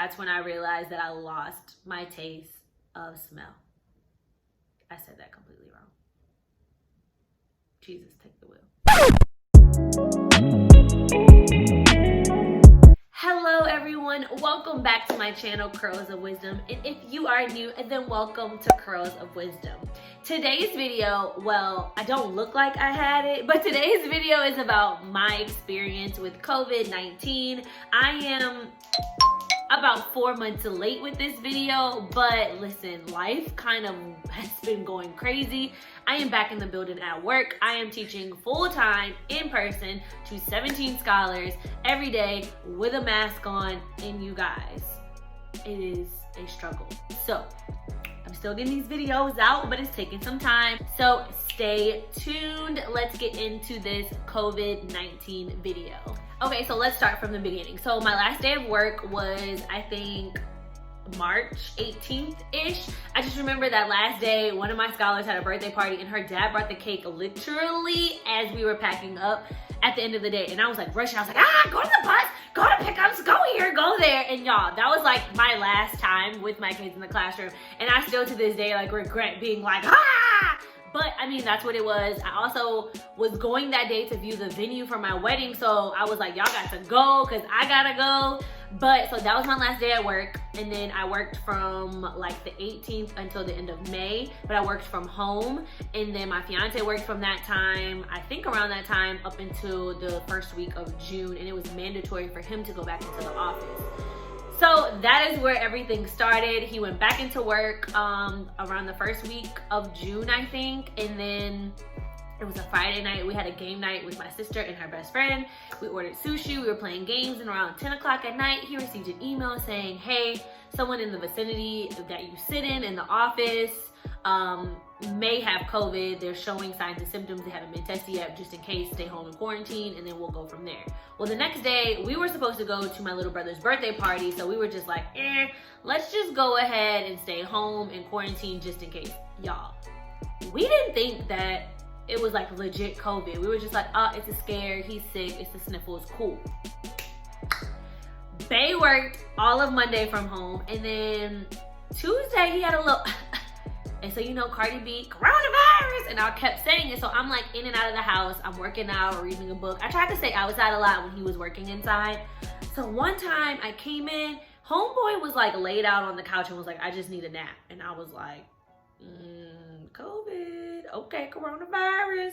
that's when I realized that I lost my taste of smell. I said that completely wrong. Jesus, take the wheel. Hello everyone, welcome back to my channel, Curls of Wisdom. And if you are new, then welcome to Curls of Wisdom. Today's video, well, I don't look like I had it, but today's video is about my experience with COVID-19. I am about 4 months late with this video, but listen, life kind of has been going crazy. I am back in the building at work. I am teaching full-time in person to 17 scholars every day with a mask on, and you guys, it is a struggle. So I'm still getting these videos out, but it's taking some time. So stay tuned. Let's get into this COVID-19 video. Okay, so let's start from the beginning. So my last day of work was, I think, March 18th-ish. I just remember that last day, one of my scholars had a birthday party and her dad brought the cake literally as we were packing up at the end of the day. And I was like rushing. I was like, go to the bus, go to pickups, go here, go there. And y'all, that was like my last time with my kids in the classroom. And I still to this day like regret being like, But I mean, that's what it was. I also was going that day to view the venue for my wedding. So I was like, y'all got to go because I gotta go. But so that was my last day at work. And then I worked from like the 18th until the end of May, but I worked from home. And then my fiance worked from that time, I think around that time up until the first week of June. And it was mandatory for him to go back into the office. So that is where everything started. He went back into work around the first week of June, I think. And then it was a Friday night. We had a game night with my sister and her best friend. We ordered sushi. We were playing games. And around 10 o'clock at night, he received an email saying, hey, someone in the vicinity that you sit in the office, may have COVID. They're showing signs and symptoms. They haven't been tested yet. Just in case, stay home and quarantine, and then we'll go from there. Well, the next day, we were supposed to go to my little brother's birthday party, so we were just like, let's just go ahead and stay home and quarantine just in case. Y'all, we didn't think that it was like legit COVID. We were just like, it's a scare, he's sick, it's the sniffles, cool. They worked all of Monday from home, and then Tuesday, he had a little... And so, you know, Cardi B, coronavirus, and I kept saying it. So I'm like in and out of the house. I'm working out, reading a book. I tried to stay outside a lot when he was working inside. So one time I came in, homeboy was like laid out on the couch and was like, I just need a nap. And I was like, COVID, okay, coronavirus.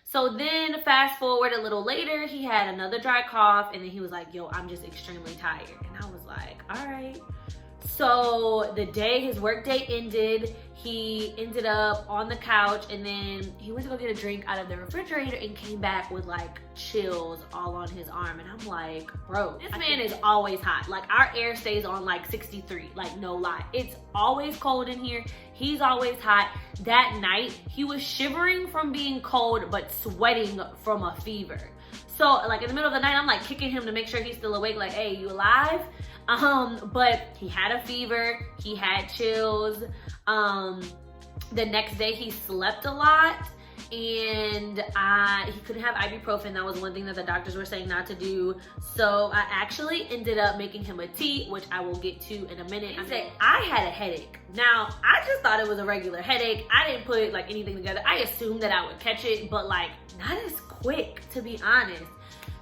So then fast forward a little later, he had another dry cough, and then he was like, yo, I'm just extremely tired. And I was like, all right. So the day his work day ended, he ended up on the couch, and then he went to go get a drink out of the refrigerator and came back with like chills all on his arm. And I'm like, bro, this man is always hot. Like our air stays on like 63, like no lie. It's always cold in here. He's always hot. That night, he was shivering from being cold, but sweating from a fever. So like in the middle of the night, I'm like kicking him to make sure he's still awake. Like, hey, you alive? But he had a fever, he had chills. The next day he slept a lot, and he couldn't have ibuprofen. That was one thing that the doctors were saying not to do. So I actually ended up making him a tea, which I will get to in a minute. I had a headache. Now, I just thought it was a regular headache. I didn't put like anything together. I assumed that I would catch it, but like not as quick, to be honest.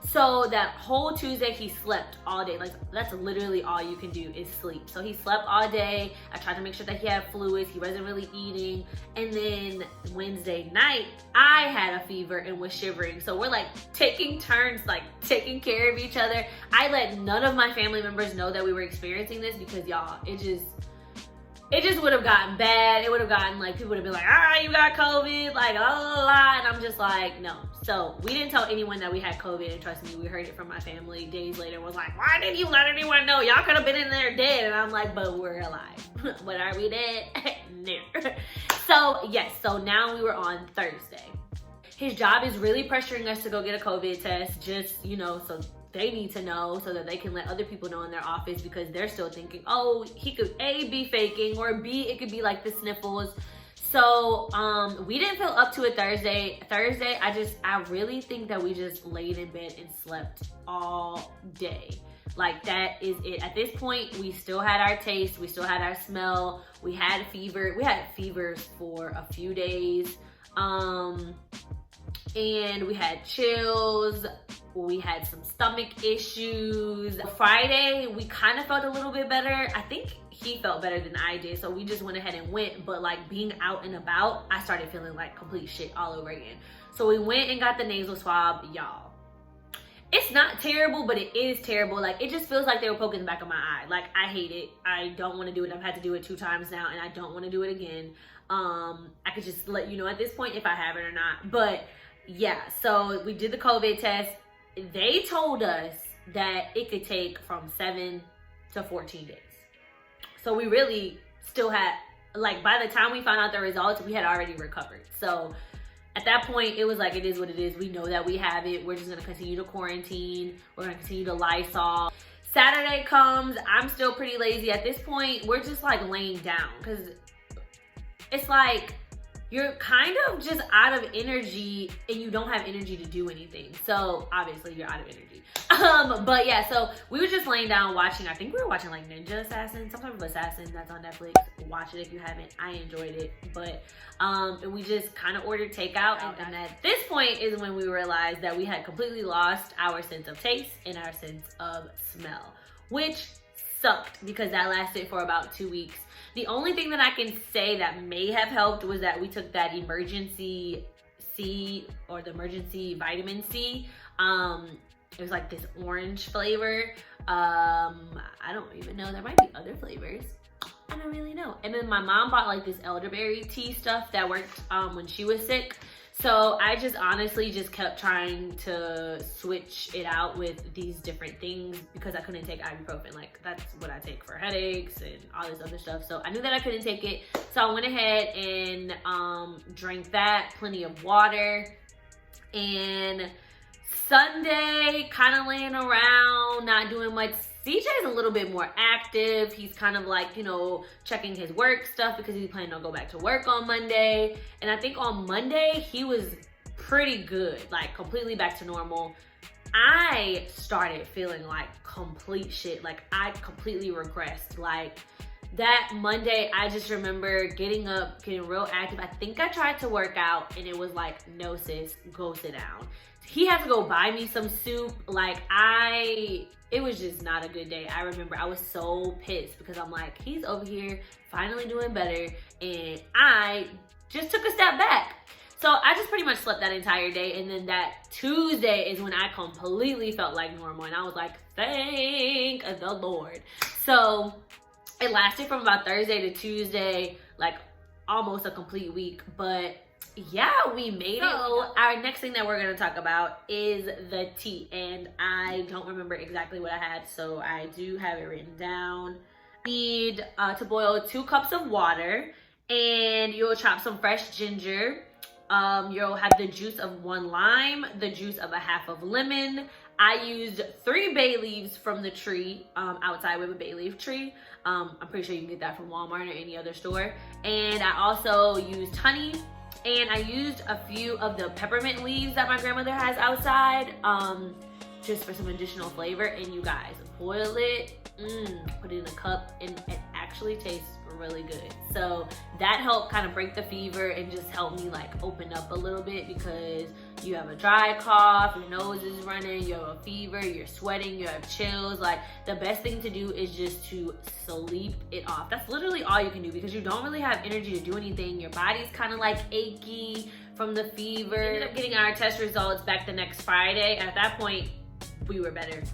So that whole Tuesday, he slept all day. Like that's literally all you can do is sleep. So he slept all day. I tried to make sure that he had fluids. He wasn't really eating. And then Wednesday night, I had a fever and was shivering. So we're like taking turns, like taking care of each other. I let none of my family members know that we were experiencing this because y'all, it just would have gotten bad. It would have gotten like, people would have been like, you got COVID, like, and I'm just like, no. So we didn't tell anyone that we had COVID, and trust me, we heard it from my family days later. Was like, why didn't you let anyone know? Y'all could have been in there dead. And I'm like, but we're alive. But are we dead? No. So yes, so now we were on Thursday. His job is really pressuring us to go get a COVID test, just, you know, so they need to know so that they can let other people know in their office, because they're still thinking, oh, he could A, be faking, or B, it could be like the sniffles. So we didn't feel up to it Thursday. I really think that we just laid in bed and slept all day. Like, that is it. At this point, we still had our taste, we still had our smell, we had fever. We had fevers for a few days. And we had chills, we had some stomach issues. Friday, we kind of felt a little bit better. I think he felt better than I did, so we just went ahead and went. But like, being out and about, I started feeling like complete shit all over again. So we went and got the nasal swab. Y'all, it's not terrible, but it is terrible. Like, it just feels like they were poking the back of my eye. Like, I hate it. I don't want to do it. I've had to do it 2 times now, and I don't want to do it again. I could just let you know at this point if I have it or not. But yeah, so we did the COVID test. They told us that it could take from 7 to 14 days. So we really still had, like, by the time we found out the results, we had already recovered. So at that point, it was like, it is what it is. We know that we have it. We're just gonna continue to quarantine. We're gonna continue to Lysol. Saturday comes, I'm still pretty lazy. At this point, we're just like laying down, because it's like, you're kind of just out of energy and you don't have energy to do anything. So obviously you're out of energy. But yeah, so we were just laying down watching, I think we were watching like Ninja Assassin, some type of assassin that's on Netflix. Watch it if you haven't. I enjoyed it. But we just kind of ordered takeout. And at this point is when we realized that we had completely lost our sense of taste and our sense of smell, which sucked because that lasted for about 2 weeks. The only thing that I can say that may have helped was that we took that Emergen C, or the Emergen vitamin C. It was like this orange flavor. I don't even know. There might be other flavors. I don't really know. And then my mom bought like this elderberry tea stuff that worked when she was sick. So I just honestly just kept trying to switch it out with these different things because I couldn't take ibuprofen. Like, that's what I take for headaches and all this other stuff. So I knew that I couldn't take it. So I went ahead and drank that, plenty of water. And Sunday, kind of laying around, not doing much. CJ is a little bit more active. He's kind of like, you know, checking his work stuff because he's planning on go back to work on Monday. And I think on Monday, he was pretty good, like completely back to normal. I started feeling like complete shit. Like, I completely regressed. Like, that Monday, I just remember getting up, getting real active. I think I tried to work out and it was like, no sis, go sit down. He had to go buy me some soup. Like, it was just not a good day. I remember I was so pissed because I'm like, he's over here finally doing better and I just took a step back. So I just pretty much slept that entire day. And then that Tuesday is when I completely felt like normal. And I was like, thank the Lord. So it lasted from about Thursday to Tuesday, like almost a complete week. But yeah, we made it. So our next thing that we're going to talk about is the tea. And I don't remember exactly what I had, so I do have it written down. You need to boil 2 cups of water, and you'll chop some fresh ginger. You'll have the juice of 1 lime, the juice of a half of lemon. I used 3 bay leaves from the tree. Outside we have a bay leaf tree. I'm pretty sure you can get that from Walmart or any other store. And I also used honey. And I used a few of the peppermint leaves that my grandmother has outside, just for some additional flavor. And you guys, boil it, put it in a cup, and it actually tastes really good. So that helped kind of break the fever and just help me like open up a little bit, because you have a dry cough, your nose is running, you have a fever, you're sweating, you have chills. Like, the best thing to do is just to sleep it off. That's literally all you can do, because you don't really have energy to do anything. Your body's kind of like achy from the fever. We ended up getting our test results back the next Friday. At that point, we were better.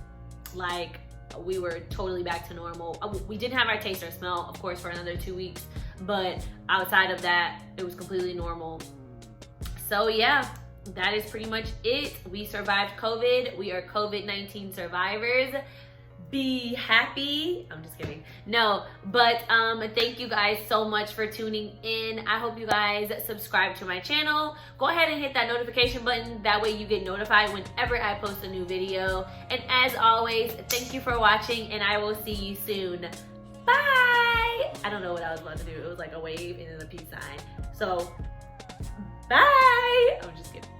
Like, we were totally back to normal. We didn't have our taste or smell, of course, for another 2 weeks, but outside of that, it was completely normal. So yeah, that is pretty much it. We survived COVID. We are COVID-19 survivors. Be happy. I'm just kidding. No, but thank you guys so much for tuning in. I hope you guys subscribe to my channel. Go ahead and hit that notification button. That way you get notified whenever I post a new video. And as always, thank you for watching, and I will see you soon. Bye. I don't know what I was about to do. It was like a wave and then a peace sign. So, bye. I'm just kidding.